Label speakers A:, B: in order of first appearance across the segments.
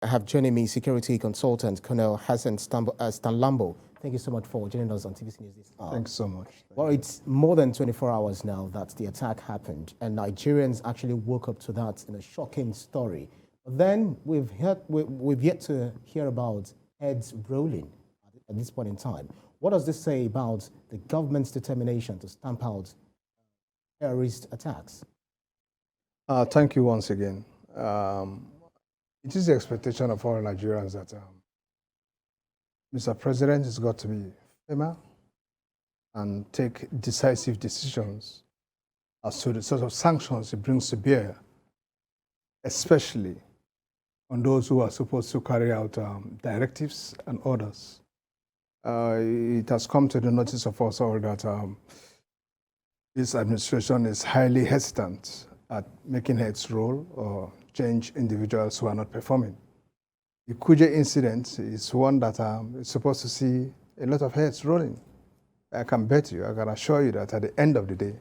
A: I have joining me security consultant Colonel Hassan Stan-Labo. Thank you so much for joining us on TVC News this hour.
B: Thanks so much.
A: Well, it's more than 24 hours now that the attack happened, and Nigerians actually woke up to that in a shocking story. But then we've yet to hear about heads rolling at this point in time. What does this say about the government's determination to stamp out terrorist attacks?
B: Thank you once again. It is the expectation of all Nigerians that Mr. President has got to be firmer and take decisive decisions as to the sort of sanctions he brings to bear, especially on those who are supposed to carry out directives and orders. It has come to the notice of us all that this administration is highly hesitant at making heads roll or change individuals who are not performing. The Kuje incident is one that is supposed to see a lot of heads rolling. I can bet you, I can assure you that at the end of the day,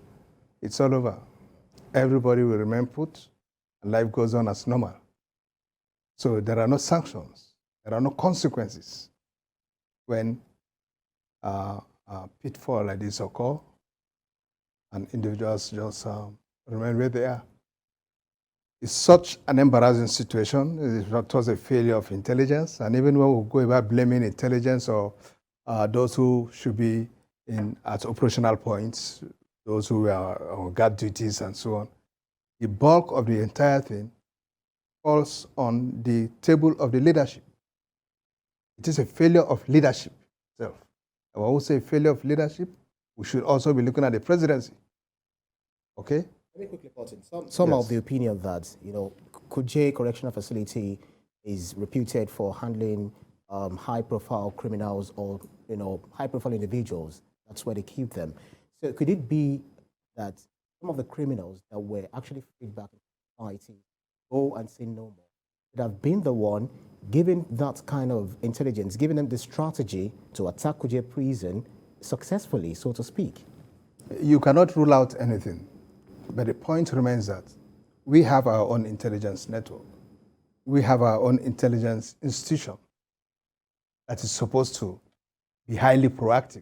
B: it's all over. Everybody will remain put, and life goes on as normal. So there are no sanctions, there are no consequences when a pitfall like this occur, and individuals just remain where they are. It's such an embarrassing situation. It was a failure of intelligence, and even when we go about blaming intelligence or those who should be at operational points, those who are on guard duties and so on, the bulk of the entire thing falls on the table of the leadership. It is a failure of leadership itself. And when we say failure of leadership, we should also be looking at the presidency. Okay?
A: Very quickly, some of the opinion that, Kuje Correctional Facility is reputed for handling high-profile criminals or, high-profile individuals. That's where they keep them. So could it be that some of the criminals that were actually freed back in society go and say no more would have been the one giving that kind of intelligence, giving them the strategy to attack Kuje prison successfully, so to speak?
B: You cannot rule out anything. But the point remains that we have our own intelligence network. We have our own intelligence institution that is supposed to be highly proactive.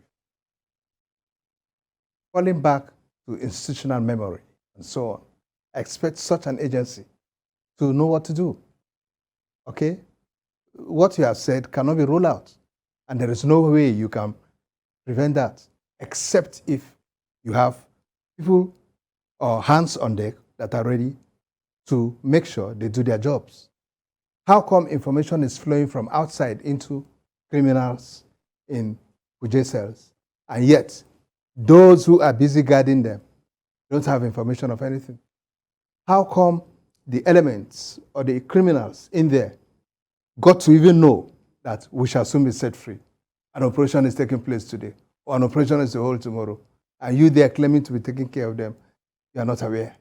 B: Falling back to institutional memory and so on, I expect such an agency to know what to do. Okay? What you have said cannot be ruled out. And there is no way you can prevent that, except if you have people or hands on deck that are ready to make sure they do their jobs. How come information is flowing from outside into criminals in Kuje cells, and yet those who are busy guarding them don't have information of anything? How come the elements or the criminals in there got to even know that we shall soon be set free? An operation is taking place today, or an operation is to hold tomorrow, and you there claiming to be taking care of them. You are not aware.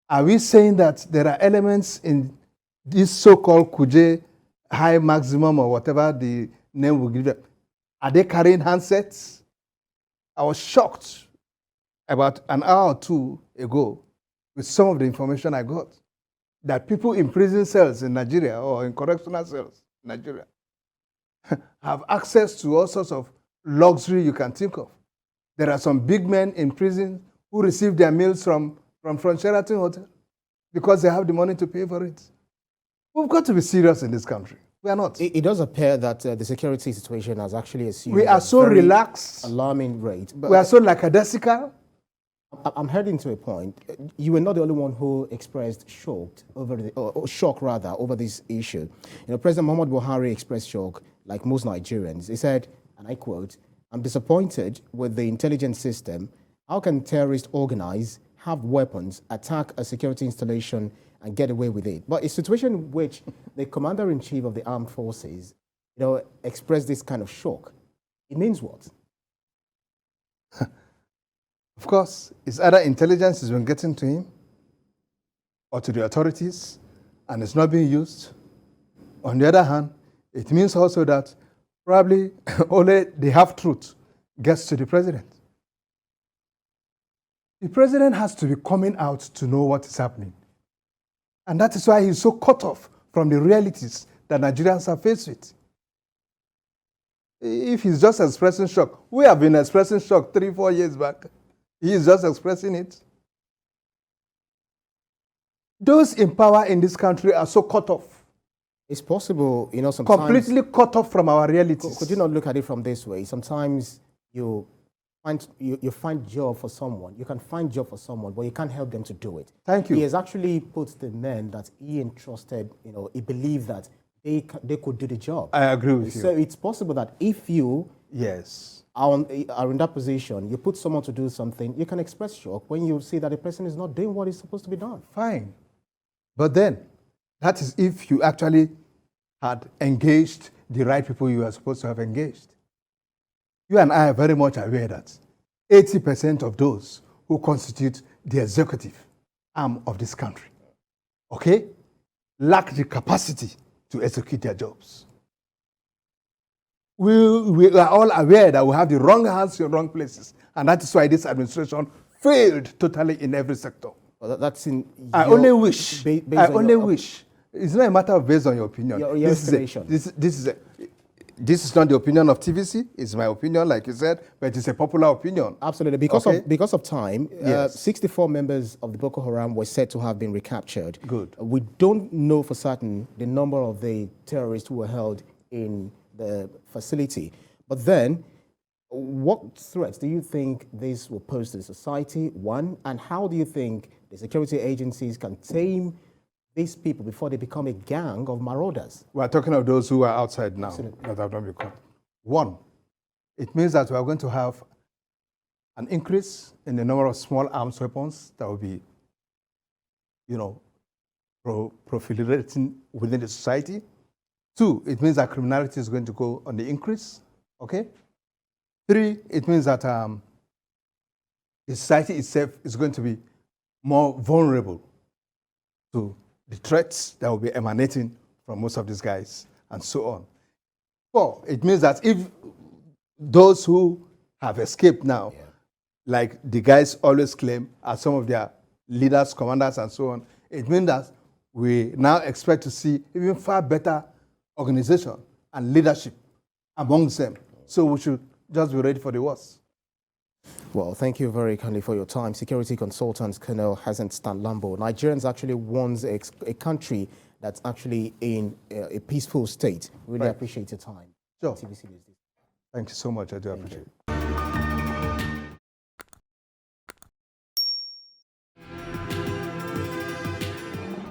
B: Are we saying that there are elements in this so-called Kuje high maximum or whatever the name will give them? Are they carrying handsets? I was shocked about an hour or two ago with some of the information I got that people in prison cells in Nigeria or in correctional cells in Nigeria have access to all sorts of luxury you can think of. There are some big men in prison who receive their meals from Sheraton Hotel because they have the money to pay for it. We've got to be serious in this country. We are not.
A: It does appear that the security situation has actually assumed
B: we are so relaxed,
A: alarming rate.
B: But we are so lackadaisical.
A: I'm heading to a point. You were not the only one who expressed shock over this issue. President Muhammad Buhari expressed shock, like most Nigerians. He said, and I quote, "I'm disappointed with the intelligence system. How can terrorists organize, have weapons, attack a security installation, and get away with it?" But a situation in which the commander-in-chief of the armed forces, expressed this kind of shock, it means what?
B: Of course, it's either intelligence has been getting to him or to the authorities, and it's not being used. On the other hand, it means also that probably only the half-truth gets to the president. The president has to be coming out to know what is happening. And that is why he's so cut off from the realities that Nigerians are faced with. If he's just expressing shock, we have been expressing shock 3-4 years back. He is just expressing it. Those in power in this country are so cut off.
A: It's possible, you know, sometimes...
B: Completely cut off from our realities.
A: Could you not look at it from this way? Sometimes you find job for someone. You can find job for someone, but you can't help them to do it.
B: Thank you.
A: He has actually put the men that he entrusted, you know, he believed that they could do the job.
B: I agree with you.
A: So it's possible that if you
B: Yes.
A: are in that position, you put someone to do something, you can express shock when you see that the person is not doing what is supposed to be done.
B: Fine. But then, that is if you actually had engaged the right people you are supposed to have engaged. You and I are very much aware that 80% of those who constitute the executive arm of this country, okay, lack the capacity to execute their jobs. We are all aware that we have the wrong hands in wrong places, and that is why this administration failed totally in every sector.
A: Well, that's in
B: I
A: your-
B: only wish.
A: based
B: I
A: on
B: only
A: your-
B: wish. It's not a matter of based on your opinion.
A: Your
B: this
A: estimation.
B: This is not the opinion of TVC. It's my opinion, like you said, but it's a popular opinion.
A: Absolutely. Because of time,
B: Yes.
A: 64 members of the Boko Haram were said to have been recaptured.
B: Good.
A: We don't know for certain the number of the terrorists who were held in the facility. But then, what threats do you think this will pose to the society, one? And how do you think the security agencies can tame these people before they become a gang of marauders?
B: We're talking of those who are outside now
A: Absolutely.
B: that have not been caught. One, it means that we are going to have an increase in the number of small arms weapons that will be, you know, proliferating within the society. Two, it means that criminality is going to go on the increase, okay? Three, it means that the society itself is going to be more vulnerable to the threats that will be emanating from most of these guys, and so on. Four, it means that if those who have escaped now, like the guys always claim as some of their leaders, commanders, and so on, it means that we now expect to see even far better organization and leadership amongst them. So we should just be ready for the worst.
A: Well, thank you very kindly for your time. Security consultant Colonel Hassan Stan-Labo. Nigerians actually want a country that's actually in a peaceful state. Really
B: Right.
A: appreciate your time.
B: Sure.
A: TVC News.
B: Thank you so much. I do appreciate it.